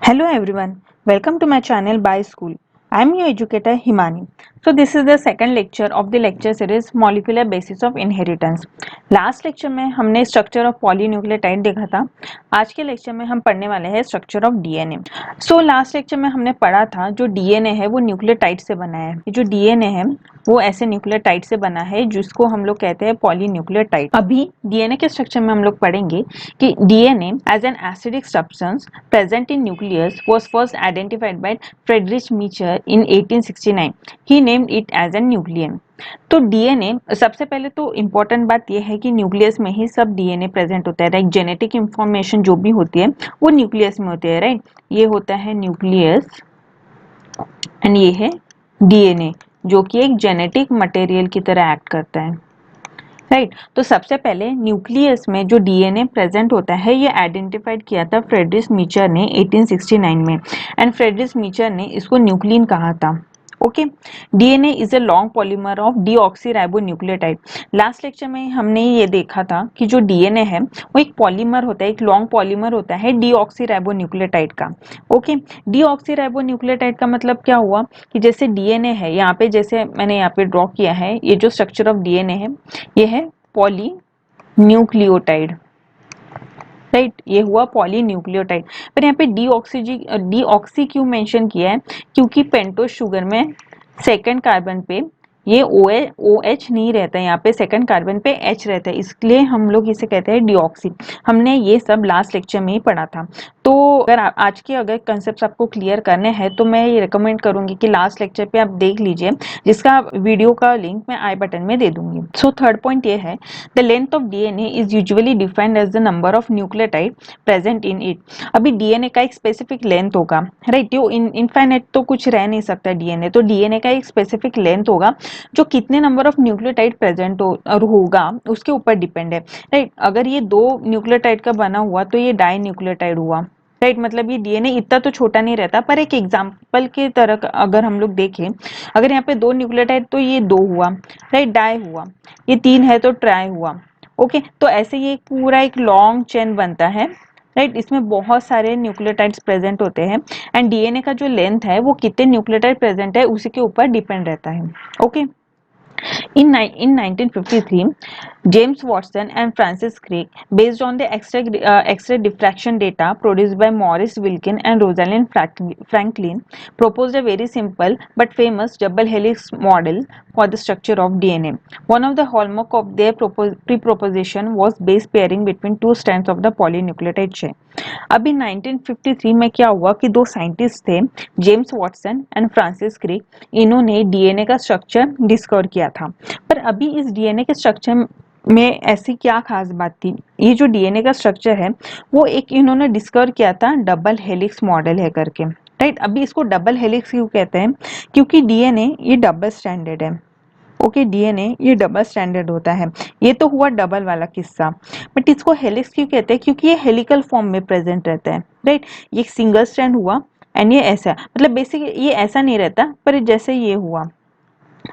Hello everyone, welcome to my channel By School. I am your educator Himani. So this is the second lecture of the lecture series Molecular Basis of Inheritance. Last lecture में हमने structure of polynucleotide देखा था। आज के lecture में हम पढ़ने वाले हैं structure of DNA. So last lecture में हमने पढ़ा था जो डीएनए है वो न्यूक्लियोटाइड से बना है। ये जो डीएनए है वो ऐसे न्यूक्लियोटाइड से बना है जिसको हम लोग कहते हैं पॉलीन्यूक्लियोटाइड। अभी डीएनए के स्ट्रक्चर में हम लोग पढ़ेंगे कि DNA as an acidic substance present in nucleus was first identified by Friedrich Miescher in 1869. He named it as a nucleon. तो डीएनए सबसे पहले तो इम्पोर्टेंट बात यह है कि न्यूक्लियस में ही सब डीएनए प्रेजेंट होता है, राइट। जेनेटिक इंफॉर्मेशन जो भी होती है वो न्यूक्लियस में होती है, राइट। ये होता है न्यूक्लियस एंड ये है डीएनए जो कि एक जेनेटिक मटेरियल की तरह एक्ट करता है, राइट। तो सबसे पहले न्यूक्लियस में जो डीएनए प्रेजेंट होता है ये आइडेंटिफाइड किया था फ्रेडरिक मीचर ने 1869 में, एंड फ्रेडरिक मीचर ने इसको न्यूक्लियन कहा था। Okay, DNA is a long polymer of deoxyribonucleotide. Last lecture में हमने ये देखा था कि जो डीएनए है वो एक पॉलीमर होता है, एक लॉन्ग पॉलीमर होता है डीऑक्सीराइबोन्यूक्लियोटाइड का। ओके, डीऑक्सीराइबोन्यूक्लियोटाइड का मतलब क्या हुआ कि जैसे डीएनए है, यहाँ पे जैसे मैंने यहाँ पे ड्रॉ किया है, ये जो स्ट्रक्चर ऑफ डीएनए है ये है पॉलीन्यूक्लियोटाइड, राइट। ये हुआ पॉलीन्यूक्लियोटाइड। पर यहाँ पे डीऑक्सी क्यों मेंशन किया है? क्योंकि पेंटोज शुगर में सेकंड कार्बन पे ये ओ एच नहीं रहता है, यहाँ पे सेकंड कार्बन पे एच रहता है, इसलिए हम लोग इसे कहते हैं डीऑक्सी। हमने ये सब लास्ट लेक्चर में ही पढ़ा था। तो अगर आज के अगर कंसेप्ट आपको क्लियर करने हैं तो मैं ये रिकमेंड करूंगी कि लास्ट लेक्चर पे आप देख लीजिए, जिसका वीडियो का लिंक मैं आई बटन में दे दूंगी। सो थर्ड पॉइंट ये है, the length of DNA is usually defined as the number of nucleotide present in it. अभी डीएनए का एक स्पेसिफिक लेंथ होगा, राइट। यो इनफाइनाइट तो कुछ रह नहीं सकता डीएनए, तो डीएनए का एक स्पेसिफिक लेंथ होगा जो कितने नंबर ऑफ न्यूक्लियोटाइड प्रेजेंट होगा उसके ऊपर डिपेंड है, राइट। अगर ये 2 न्यूक्लियोटाइड का बना हुआ तो ये डाई न्यूक्लियोटाइड हुआ, राइट। मतलब ये डीएनए इतना तो छोटा नहीं रहता, पर एक एग्जाम्पल की तरह अगर हम लोग देखें, अगर यहाँ पे 2 न्यूक्लियोटाइड तो ये 2 हुआ, राइट, डाई हुआ। ये 3 है तो ट्राई हुआ। ओके, तो ऐसे ये पूरा एक लॉन्ग चेन बनता है, राइट। इसमें बहुत सारे न्यूक्लियोटाइड्स प्रेजेंट होते हैं एंड डीएनए का जो लेंथ है वो कितने न्यूक्लियोटाइड प्रेजेंट है उसी के ऊपर डिपेंड रहता है। Okay, in 1953, James Watson and Francis Crick, based on the X-ray diffraction data produced by Maurice Wilkin and Rosalind Franklin, proposed a very simple but famous double helix model for the structure of DNA. One of the hallmark of their pre-proposition was base pairing between two strands of the polynucleotide chain. अभी 1953 में क्या हुआ कि 2 scientist थे, James Watson and Francis Crick. इन्होंने DNA का structure discover किया था। पर अभी इस डीएनए के स्ट्रक्चर में ऐसी क्या खास बात थी? ये जो डीएनए का स्ट्रक्चर है वो एक इन्होंने डिस्कवर किया था डबल हेलिक्स मॉडल है करके, राइट। अभी इसको डबल हेलिक्स क्यों कहते हैं? क्योंकि डीएनए ये डबल स्टैंडर्ड है। ओके, डीएनए ये डबल स्टैंडर्ड होता है। ये तो हुआ डबल वाला किस्सा, बट इसको हेलिक्स क्यों कहते हैं? क्योंकि ये हेलिकल फॉर्म में प्रेजेंट रहता है, राइट। ये सिंगल स्ट्रैंड हुआ एंड ये ऐसा, मतलब बेसिक ये ऐसा नहीं रहता, पर जैसे ये हुआ,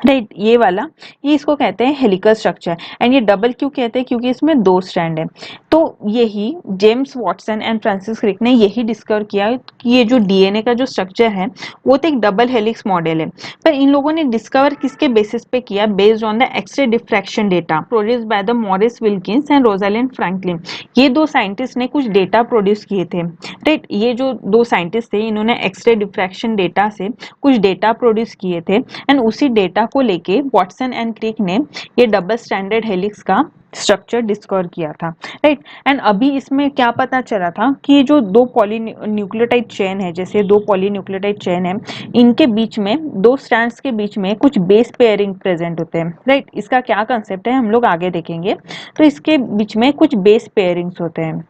राइट, ये वाला, ये इसको कहते हैं हेलिकल स्ट्रक्चर। एंड ये डबल क्यों कहते हैं? क्योंकि इसमें 2 स्ट्रैंड है। तो यही James Watson and Francis Crick ने यही डिस्कवर किया कि ये जो डीएनए का जो स्ट्रक्चर है वो तो एक डबल हेलिक्स मॉडल है। पर इन लोगों ने डिस्कवर किसके बेसिस पे किया? Based on the X-ray diffraction data produced by the Maurice Wilkins and Rosalind Franklin. ये 2 साइंटिस्ट ने कुछ डेटा प्रोड्यूस किए थे, राइट। ये जो 2 साइंटिस्ट थे इन्होंने एक्सरे डिफ्रैक्शन डेटा से कुछ डेटा प्रोड्यूस किए थे एंड उसी डेटा को लेके वॉटसन एंड क्रिक ने ये डबल स्टैंडर्ड हेलिक्स का स्ट्रक्चर डिस्कवर किया था, राइट। एंड अभी इसमें क्या पता चला था कि ये जो 2 पॉलीन्यूक्लियोटाइड चेन है, जैसे 2 पॉलीन्यूक्लियोटाइड चेन है, इनके बीच में 2 स्ट्रैंड्स के बीच में कुछ बेस पेयरिंग प्रेजेंट होते हैं, राइट। इसका क्या कंसेप्ट है हम लोग आगे देखेंगे। तो इसके बीच में कुछ बेस पेयरिंग्स होते हैं,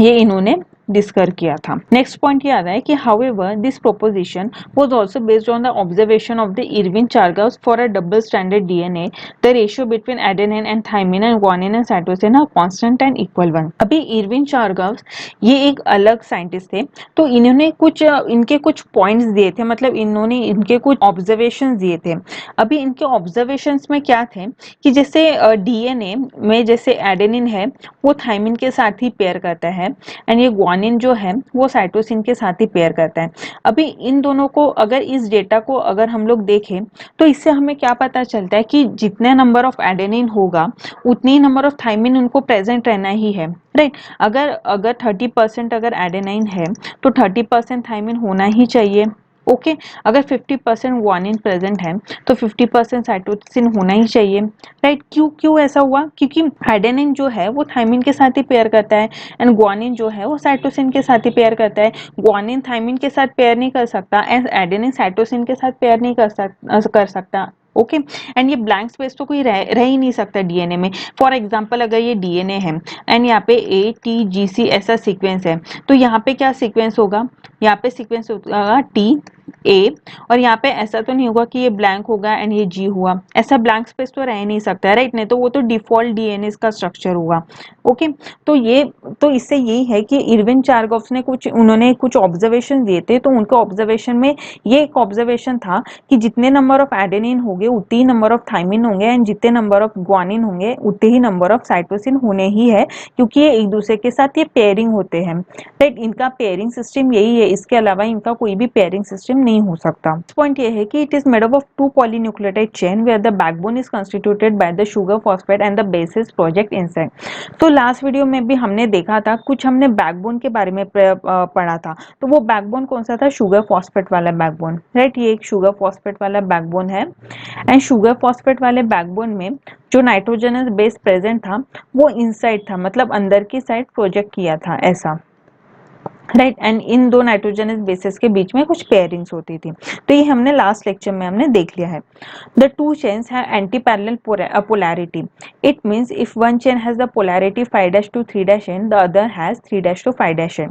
ये इन्होंने डिस्कवर किया था। नेक्स्ट पॉइंट ये आ रहा है कि however this proposition was also based on the observation of the Erwin Chargaff for a double standard DNA the ratio between adenine and thymine and guanine and cytosine are constant and equal 1। अभी Irwin चार्गास ये एक अलग scientist थे, तो इन्होंने कुछ इनके कुछ पॉइंट्स दिए थे, मतलब इन्होंने इनके कुछ ऑब्जर्वेशंस दिए थे। अभी इनके ऑब्जर्वेशंस में क्या थे कि जैसे डीएनए में जैसे एडेनिन है वो थाइमिन के साथ ही पेयर करता है एंड ये ग्वानिन ग्वानिन जो है वो साइटोसिन के साथ ही पेयर करता है। अभी इन दोनों को अगर इस डेटा को अगर हम लोग देखें तो इससे हमें क्या पता चलता है कि जितने नंबर ऑफ एडेनिन होगा उतनी ही नंबर ऑफ थाइमिन उनको प्रेजेंट रहना ही है, राइट। अगर अगर 30% अगर एडेनाइन है तो 30% थाइमिन होना ही चाहिए। ओके अगर 50% ग्वानिन प्रेजेंट है तो 50% साइटोसिन होना ही चाहिए, राइट। क्यों क्यों ऐसा हुआ? क्योंकि एडेनिन जो है वो थाइमिन के साथ ही पेयर करता है एंड ग्वानिन जो है वो साइटोसिन के साथ ही पेयर करता है। ग्वानिन थाइमिन के साथ पेयर नहीं कर सकता एंड एडेनिन साइटोसिन के साथ पेयर नहीं कर सकता। ओके एंड ये ब्लैंक स्पेस तो कोई रह ही नहीं सकता डीएनए में। फॉर एग्जांपल अगर ये डीएनए है एंड यहाँ पे ATGC ऐसा सीक्वेंस है तो यहाँ पे क्या सीक्वेंस होगा? यहाँ पे सीक्वेंस होगा TA और यहाँ पे ऐसा तो नहीं होगा कि ये ब्लैंक होगा एंड ये G हुआ। ऐसा ब्लैंक स्पेस तो रह नहीं सकता है, राइट। नहीं तो वो तो डिफॉल्ट डीएनए का स्ट्रक्चर होगा। ओके तो ये तो इससे यही है कि इरविन चारगॉफ ने उन्होंने कुछ ऑब्जर्वेशन दिए थे। तो उनके ऑब्जर्वेशन में ये एक ऑब्जर्वेशन था कि जितने नंबर ऑफ एडेनिन होंगे उतने ही नंबर ऑफ थाइमिन होंगे एंड जितने नंबर ऑफ ग्वानिन होंगे उतने ही नंबर ऑफ साइटोसिन होने ही है, क्योंकि ये एक दूसरे के साथ ये पेयरिंग होते हैं, राइट। इनका पेयरिंग सिस्टम यही है, इसके अलावा इनका कोई भी पेयरिंग सिस्टम नहीं हो सकता। पॉइंट ये है कि it is made up of 2 polynucleotide chain where the backbone is constituted by the sugar phosphate and the bases project inside. तो लास्ट वीडियो में भी हमने देखा था, कुछ हमने बैकबोन के बारे में पढ़ा था। तो वो बैकबोन कौन सा था? शुगर फॉस्फेट वाला बैकबोन, राइट। ये एक शुगर फॉस्फेट वाला बैकबोन है एंड शुगर फॉस्फेट वाले बैकबोन में जो नाइट्रोजनस बेस प्रेजेंट था वो इनसाइड था, मतलब अंदर की साइड प्रोजेक्ट किया था ऐसा, राइट। एंड इन दो नाइट्रोजनस बेसेस के बीच में कुछ पेयरिंग्स होती थी। तो ये हमने लास्ट लेक्चर में हमने देख लिया है। The two chains have anti parallel polarity. It means if one chain has the polarity 5' to 3' the other has 3' to 5'।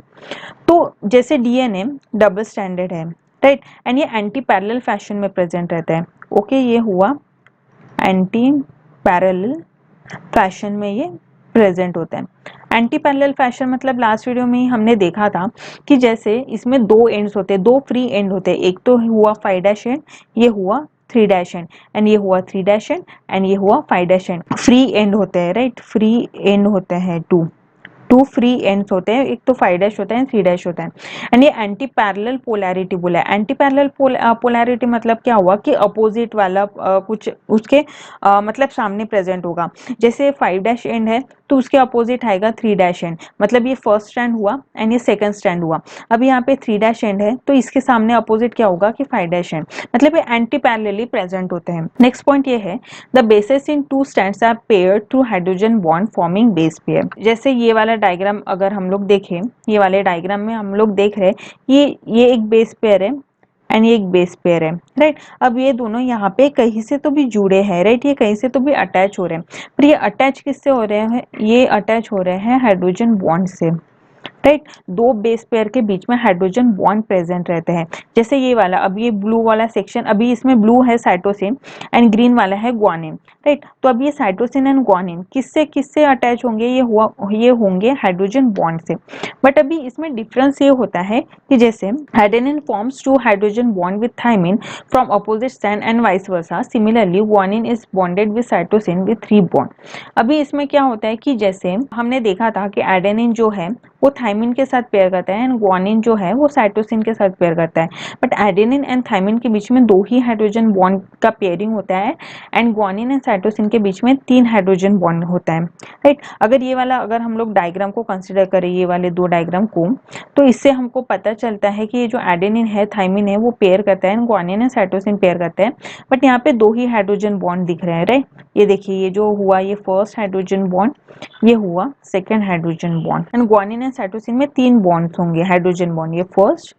तो जैसे डीएनए डबल स्टैंडर्ड है, राइट, एंड ये एंटी पैरेलल फैशन में प्रेजेंट रहता है। ओके ये हुआ एंटी पैरेलल फैशन में ये प्रेजेंट होता है। एंटी पैरेलल फैशन मतलब लास्ट वीडियो में ही हमने देखा था कि जैसे इसमें दो एंड्स होते हैं, दो फ्री एंड होते हैं। एक तो हुआ 5' एंड, ये हुआ 3' एंड, एंड ये हुआ 3' एंड एंड ये हुआ 5' एंड। फ्री एंड होते हैं, राइट, फ्री एंड होते हैं टू फ्री एंड्स होते हैं, एक तो 5' होता है 3' होता है। एंड ये एंटी पैरेलल पोलैरिटी बोला है। एंटी पैरेलल पोलैरिटी मतलब क्या हुआ कि अपोजिट वाला कुछ उसके मतलब सामने प्रेजेंट होगा। जैसे 5' एंड है तो उसके अपोजिट आएगा 3' एंड, मतलब ये फर्स्ट स्टैंड हुआ एंड ये सेकंड स्टैंड हुआ। अब यहाँ पे 3' एंड है तो इसके सामने अपोजिट क्या होगा कि 5' एंड, मतलब ये एंटी पैरेलली प्रेजेंट होते हैं। नेक्स्ट पॉइंट ये है the bases in two strands are paired through hydrogen bond forming base pair. जैसे ये वाला डायग्राम अगर हम लोग देखें, ये वाले डायग्राम में हम लोग देख रहे हैं ये एक बेस पेयर है एंड ये एक बेस पेयर है, राइट। अब ये दोनों यहाँ पे कहीं से तो भी जुड़े हैं, राइट, ये कहीं से तो भी अटैच हो रहे हैं। पर ये अटैच किससे हो रहे हैं? ये अटैच हो रहे हैं हाइड्रोजन बॉन्ड से, राइट। दो बेस पेयर के बीच में हाइड्रोजन बॉन्ड प्रेजेंट रहते हैं। जैसे ये वाला, अब ये ब्लू वाला सेक्शन, अभी इसमें ब्लू है साइटोसिन एंड ग्रीन वाला है ग्वानिन, राइट। तो अब ये साइटोसिन एंड ग्वानिन किससे किससे अटैच होंगे? ये होंगे हाइड्रोजन बॉन्ड से। बट अभी इसमें डिफरेंस ये होता है कि जैसे adenine forms two hydrogen bond with thymine from opposite strand and vice versa. Similarly guanine is bonded with cytosine with 3 bond. अभी इसमें क्या होता है कि जैसे हमने देखा था कि एडेनिन जो है वो थाइमिन के साथ पेयर करता है एंड ग्वानिन जो है वो साइटोसिन के साथ पेयर करता है। बट एडेनिन एंड थाइमिन के बीच में 2 ही हाइड्रोजन बॉन्ड का पेयरिंग होता है एंड ग्वानिन एंड साइटोसिन के बीच में 3 हाइड्रोजन बॉन्ड होता है, राइट। अगर हम लोग डायग्राम को कंसिडर करें, ये वाले 2 डायग्राम को, तो इससे हमको पता चलता है कि ये जो एडेनिन है थाइमिन है वो पेयर करता है and guanine and cytosine pair करता है। बट यहाँ पे 2 ही हाइड्रोजन बॉन्ड दिख रहे हैं, राइट। ये देखिए, ये जो हुआ ये फर्स्ट हाइड्रोजन बॉन्ड, ये हुआ second hydrogen bond and guanine and cytosine में 3 बॉन्ड्स होंगे हाइड्रोजन बॉन्ड, ये फर्स्ट,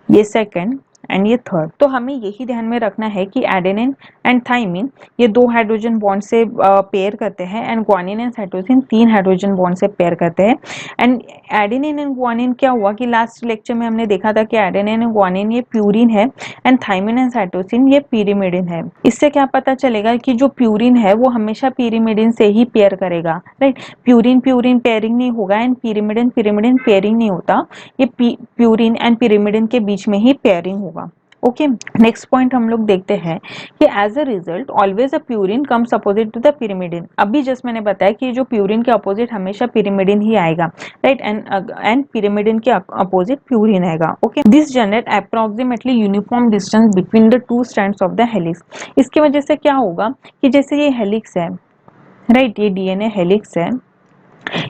ये सेकंड एंड ये थर्ड। तो हमें यही ध्यान में रखना है कि एडेनिन एंड थाइमिन ये 2 हाइड्रोजन बॉन्ड से पेयर करते हैं and guanine and cytosine 3 hydrogen bond से पेयर करते हैं। एंड एडेनिन एंड ग्वानिन क्या हुआ कि लास्ट लेक्चर में हमने देखा था कि एडेनिन एंड ग्वानिन ये प्यूरिन है एंड थाइमिन एंड साइटोसिन ये pyrimidine है। इससे क्या पता चलेगा कि जो प्यूरिन है वो हमेशा pyrimidine से ही पेयर करेगा, राइट। प्यूरिन प्यूरिन पेयरिंग नहीं होगा एंड pyrimidine pyrimidine पेयरिंग नहीं होता, ये प्यूरिन एंड pyrimidine के बीच में ही पेयरिंग होगा। ओके, नेक्स्ट पॉइंट हम लोग देखते हैं कि as a result always a purine comes opposite to the pyrimidine. अभी जस्ट मैंने बताया कि जो प्यूरिन के अपोजिट हमेशा पिरिमिडिन ही आएगा, राइट, एंड पिरिमिडिन के अपोजिट प्यूरिन आएगा। Okay, this generate approximately uniform distance between the two strands of the helix. इसकी वजह से क्या होगा कि जैसे ये हेलिक्स है, राइट, ये डीएनए हेलिक्स है,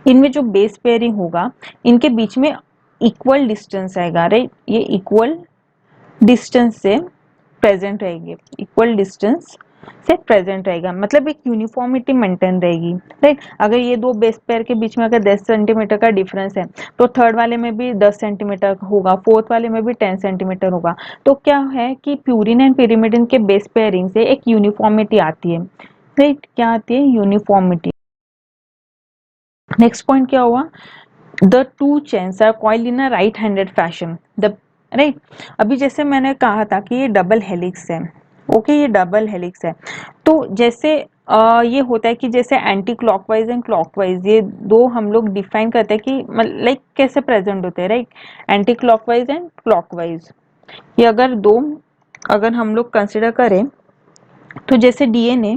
इनमें जो बेस पेयरिंग होगा इनके बीच में इक्वल डिस्टेंस आएगा, राइट, ये इक्वल डिस्टेंस से प्रेजेंट रहेगी, इक्वल डिस्टेंस से प्रेजेंट रहेगा, मतलब एक यूनिफॉर्मिटी मेंटेन रहेगी, राइट। अगर ये दो बेस पेयर के बीच में अगर 10 सेंटीमीटर का डिफरेंस है तो थर्ड वाले में भी 10 सेंटीमीटर होगा, फोर्थ वाले में भी 10 सेंटीमीटर होगा। तो क्या है कि प्यूरिन एंड पिरिमिडिन के बेस पेयरिंग से एक यूनिफॉर्मिटी आती है, राइट, क्या आती है, यूनिफॉर्मिटी। नेक्स्ट पॉइंट क्या हुआ, the two chains are coiled in a right handed fashion, the, right. अभी जैसे मैंने कहा था कि ये डबल हेलिक्स है, ओके, ये डबल हेलिक्स है। तो जैसे ये होता है कि जैसे एंटी क्लॉकवाइज एंड क्लॉकवाइज, ये दो हम लोग डिफाइन करते हैं कि लाइक कैसे प्रेजेंट होते हैं, right, anti clockwise and clockwise. ये अगर दो, अगर हम लोग कंसिडर करें तो जैसे डीएनए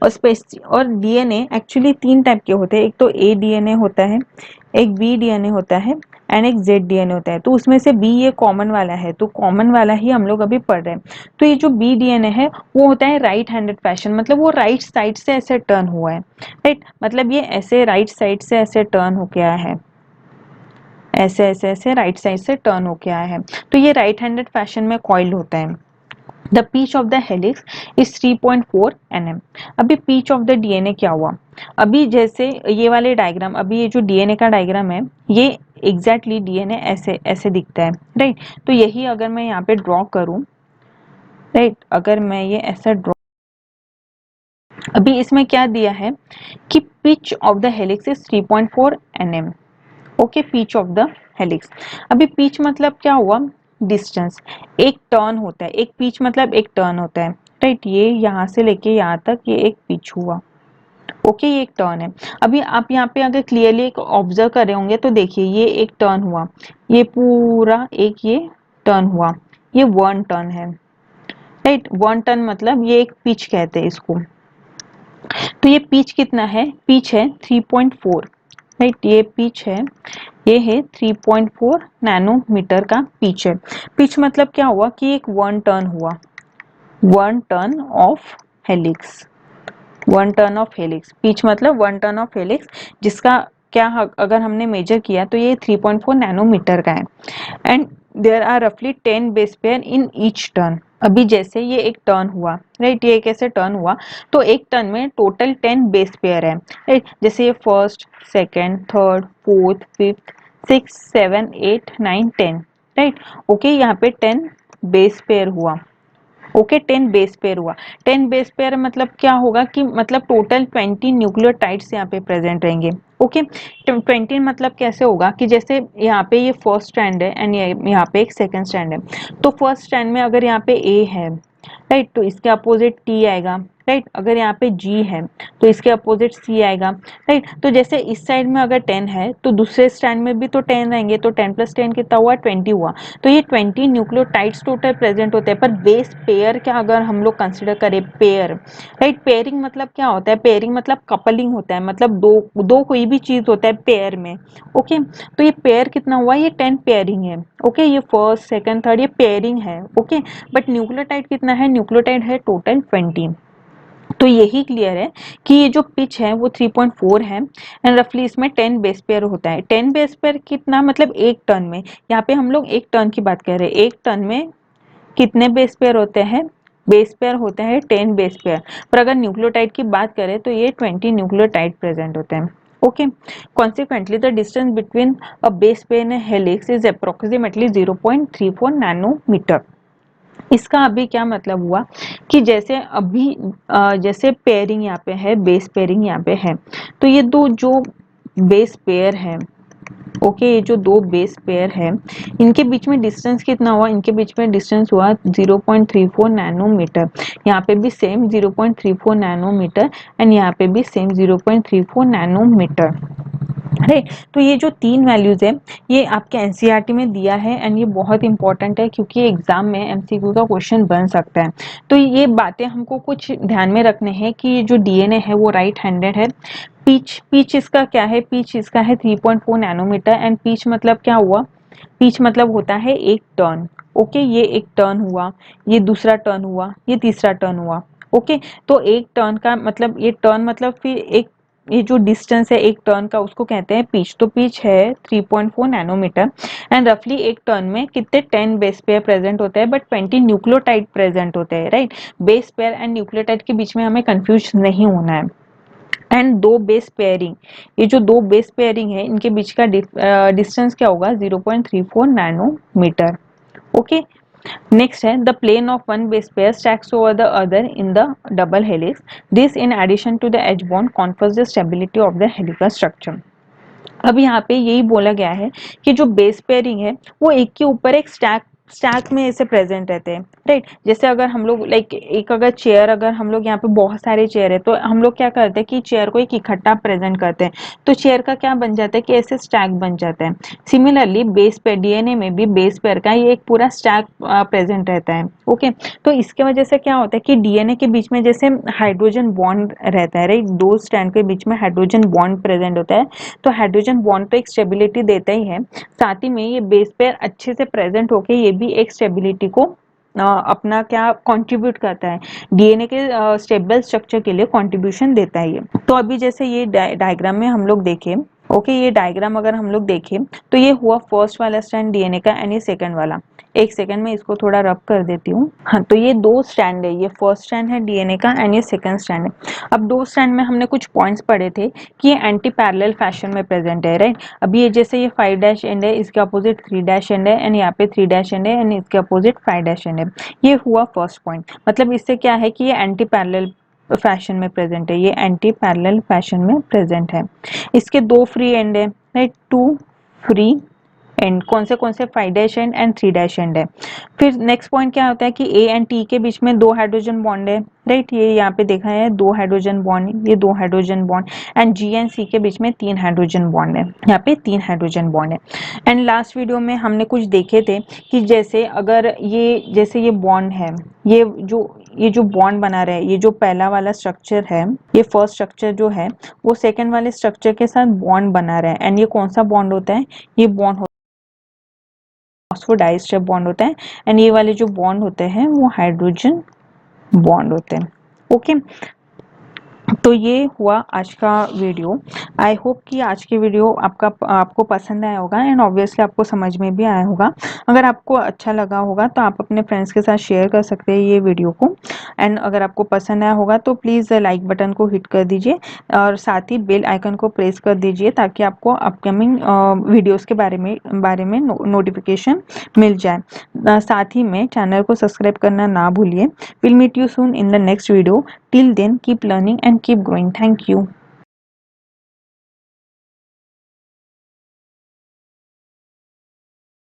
और स्पेस, और डीएनए एक्चुअली तीन टाइप के होते हैं, एक तो ए डीएनए होता है, एक बी डीएनए होता है एंड एक जेड डीएनए होता है। तो उसमें से बी ये कॉमन वाला है, तो कॉमन वाला ही हम लोग अभी पढ़ रहे हैं। तो ये जो बी डीएनए है वो होता है राइट हैंडेड फैशन, मतलब वो राइट साइड से ऐसे टर्न हुआ है, राइट, मतलब ये ऐसे राइट साइड से ऐसे टर्न हो गया है, ऐसे ऐसे ऐसे राइट साइड से टर्न हो गया है। तो ये राइट हैंडेड फैशन में कॉइल होता है। The pitch of the helix is 3.4 nm। अभी पीच ऑफ द डीएनए क्या हुआ, अभी जैसे ये वाले डायग्राम, अभी ये जो डीएनए का डायग्राम है ये एग्जैक्टली डीएनए ऐसे ऐसे दिखता है, राइट। तो यही अगर मैं यहाँ पे ड्रॉ करूँ, राइट, अगर मैं ये ऐसा ड्रॉ, अभी इसमें क्या दिया है कि pitch of the helix is 3.4 nm। Okay, pitch of the helix. अभी पिच मतलब क्या हुआ, डिस्टेंस, एक टर्न होता है, एक पिच मतलब एक टर्न होता है, राइट, ये यहाँ से लेके यहाँ तक ये एक पिच हुआ, ओके, ये एक टर्न है। अभी आप यहाँ पे अगर क्लियरली एक ऑब्जर्व कर रहे होंगे तो देखिए ये एक टर्न हुआ, ये पूरा एक ये टर्न हुआ, ये वन टर्न है, राइट, वन टर्न मतलब ये एक पिच कहते हैं इसको। तो ये पिच कितना है, पिच है 3.4, राइट, ये पिच है, ये है 3.4 नैनोमीटर का पिच है। पिच मतलब क्या हुआ कि एक वन टर्न हुआ, one turn off helix, one turn off helix, pitch मतलब वन टर्न ऑफ हेलिक्स, जिसका क्या अगर हमने मेजर किया तो ये 3.4 नैनोमीटर का है। एंड देयर आर रफली 10 base pair in each turn. अभी जैसे ये एक टर्न हुआ, राइट, ये कैसे टर्न हुआ, तो एक टर्न में टोटल 10 बेस पेयर है, राइट, जैसे ये first, second, third, fourth, fifth, 6, 7, 8, 9, 10, right, okay, यहाँ पे 10 बेस पेयर हुआ, ओके, 10 बेस पेयर हुआ। 10 बेस पेयर मतलब क्या होगा कि मतलब टोटल 20 न्यूक्लियोटाइड्स यहाँ पे प्रेजेंट रहेंगे, ओके। 20 मतलब कैसे होगा कि जैसे यहाँ पे ये फर्स्ट स्ट्रैंड है एंड यहाँ पे एक सेकंड स्ट्रैंड है। तो फर्स्ट स्ट्रैंड में अगर यहाँ पे ए है, राइट, तो इसके अपोजिट टी आएगा, राइट, अगर यहाँ पे जी है तो इसके अपोजिट सी आएगा, राइट। तो जैसे इस साइड में अगर 10 है तो दूसरे स्ट्रैंड में भी तो 10 रहेंगे, तो 10 + 10 कितना हुआ, 20 हुआ। तो ये 20 न्यूक्लियोटाइड्स टोटल प्रेजेंट होते हैं। पर बेस पेयर क्या अगर हम लोग कंसिडर करें, पेयर, राइट, पेयरिंग मतलब क्या होता है, पेयरिंग मतलब कपलिंग होता है, मतलब दो दो कोई भी चीज होता है पेयर में, ओके। तो ये पेयर कितना हुआ, ये 10 पेयरिंग है, ओके, ये फर्स्ट, सेकंड, थर्ड, ये पेयरिंग है, ओके। बट न्यूक्लियोटाइड कितना है, न्यूक्लियोटाइड है टोटल 20। तो यही क्लियर है कि ये जो पिच है वो 3.4 है एंड रफली इसमें 10 बेस पेयर होता है। 10 बेस पेयर कितना, मतलब एक टर्न में, यहाँ पे हम लोग एक टर्न की बात कर रहे हैं, एक टर्न में कितने बेस पेयर होते हैं, बेस पेयर होते हैं 10 बेस पेयर। पर अगर न्यूक्लियोटाइड की बात करें तो ये 20 न्यूक्लियोटाइड प्रेजेंट होते हैं, okay. Consequently the distance between a base pair and helix is approximately 0.34 nanometre. इसका अभी क्या मतलब हुआ कि जैसे अभी जैसे पेयरिंग यहाँ पे है, बेस पेयरिंग यहाँ पे है, तो ये दो जो बेस पेयर है, ओके, ये जो दो बेस पेयर है इनके बीच में डिस्टेंस कितना हुआ, इनके बीच में डिस्टेंस हुआ 0.34 नैनोमीटर। यहाँ पे भी सेम 0.34 नैनोमीटर एंड यहाँ पे भी सेम 0.34 नैनोमीटर, राइट। तो ये जो 3 वैल्यूज है ये आपके एनसीईआरटी में दिया है एंड ये बहुत इंपॉर्टेंट है क्योंकि एग्जाम में एमसीक्यू का क्वेश्चन बन सकता है। तो ये बातें हमको कुछ ध्यान में रखने हैं कि जो डीएनए है वो राइट हैंडेड है। पिच पिच इसका क्या है, पिच इसका है 3.4 नैनोमीटर एंड पिच मतलब क्या हुआ, पिच मतलब होता है एक टर्न। ओके, ये एक टर्न हुआ, ये दूसरा टर्न हुआ, ये तीसरा टर्न हुआ। ओके, तो एक टर्न का मतलब, ये टर्न मतलब फिर एक, ये जो डिस्टेंस है एक टर्न का उसको कहते हैं पिच। तो पिच है 3.4 नैनोमीटर एंड रफली एक टर्न में कितने 10 बेस पेयर प्रेजेंट होते हैं बट 20 न्यूक्लियोटाइड प्रेजेंट होते हैं, right. Base pair and nucleotide के बीच में हमें कंफ्यूज नहीं होना है। एंड दो बेस पेयरिंग, ये जो दो बेस पेयरिंग है इनके बीच का डिस्टेंस क्या होगा, 0.34 नैनोमीटर। ओके, नेक्स्ट है the plane of one base pair stacks over the other in the double helix, this in addition to the H bond confers the stability of the helical structure. अब यहाँ पे यही बोला गया है कि जो बेस पेयरिंग है वो एक के ऊपर एक स्टैक स्टैक में ऐसे प्रेजेंट रहते हैं, राइट। जैसे अगर हम लोग लाइक एक अगर चेयर, अगर हम लोग यहाँ पे बहुत सारे चेयर है तो हम लोग क्या करते हैं कि चेयर को एक इकट्ठा प्रेजेंट करते हैं, तो चेयर का क्या बन जाता है कि ऐसे स्टैक बन जाता है। सिमिलरली बेस पेयर, डीएनए में भी बेस पेयर का ये एक पूरा स्टैक प्रेजेंट रहता है। ओके, तो इसके वजह से क्या होता है कि डीएनए के बीच में जैसे हाइड्रोजन बॉन्ड रहता है, राइट, दो स्ट्रैंड के बीच में हाइड्रोजन बॉन्ड प्रेजेंट होता है। तो हाइड्रोजन बॉन्ड तो एक स्टेबिलिटी देता ही है, साथ ही में ये बेस पेयर अच्छे से प्रेजेंट होके ये भी एक स्टेबिलिटी को अपना क्या कंट्रीब्यूट करता है, डीएनए के स्टेबल स्ट्रक्चर के लिए कंट्रीब्यूशन देता है ये। तो अभी जैसे ये डायग्राम में हम लोग देखें, ओके, ये डायग्राम अगर हम लोग देखें तो ये हुआ फर्स्ट वाला स्ट्रैंड डीएनए का एंड ये सेकंड वाला। एक सेकंड में इसको थोड़ा रब कर देती हूँ। हाँ, तो ये दो स्ट्रैंड है, ये फर्स्ट स्ट्रैंड है डीएनए का एंड ये सेकंड स्ट्रैंड है। अब दो स्ट्रैंड में हमने कुछ पॉइंट्स पढ़े थे कि ये एंटी पैरेलल फैशन में प्रेजेंट है, राइट। अभी ये जैसे ये 5 डैश एंड है, इसके अपोजिट 3 डैश एंड है एंड यहाँ पे 3 डैश एंड है एंड इसके अपोजिट 5 डैश एंड है। ये हुआ फर्स्ट पॉइंट, मतलब इससे क्या है कि ये एंटी पैरेलल फैशन में प्रेजेंट है, ये एंटी पैरेलल फैशन में प्रेजेंट है। इसके दो फ्री एंड है, राइट, टू फ्री एंड, कौन से 5 dash and and 3 dash and है। फिर नेक्स्ट पॉइंट क्या होता है कि ए एंड टी के बीच में दो हाइड्रोजन बॉन्ड है, राइट, ये यहाँ पे देखा है दो हाइड्रोजन बॉन्ड, ये दो hydrogen bond and G and C के बीच में 3 हाइड्रोजन बॉन्ड है, यहाँ पे 3 हाइड्रोजन बॉन्ड है। एंड लास्ट वीडियो में हमने कुछ देखे थे कि जैसे अगर ये जैसे ये बॉन्ड है, ये जो बॉन्ड बना रहा है, ये जो पहला वाला स्ट्रक्चर है, ये फर्स्ट स्ट्रक्चर जो है वो सेकेंड वाले स्ट्रक्चर के साथ बॉन्ड बना रहा है एंड ये कौन सा बॉन्ड होता है, ये बॉन्ड फॉस्फोडाइस्टर बॉन्ड होता है एंड ये वाले जो बॉन्ड होते हैं वो हाइड्रोजन बॉन्ड होते हैं। ओके, तो ये हुआ आज का वीडियो। आई होप कि आज की वीडियो आपको पसंद आया होगा एंड ऑब्वियसली आपको समझ में भी आया होगा। अगर आपको अच्छा लगा होगा तो आप अपने फ्रेंड्स के साथ शेयर कर सकते हैं ये वीडियो को एंड अगर आपको पसंद आया होगा तो प्लीज़ लाइक बटन को हिट कर दीजिए और साथ ही बेल आइकन को प्रेस कर दीजिए ताकि आपको अपकमिंग वीडियोज़ के बारे में नोटिफिकेशन मिल जाए। साथ ही में चैनल को सब्सक्राइब करना ना भूलिए। Will meet you soon in the next video. Till then, keep learning and keep growing. Thank you.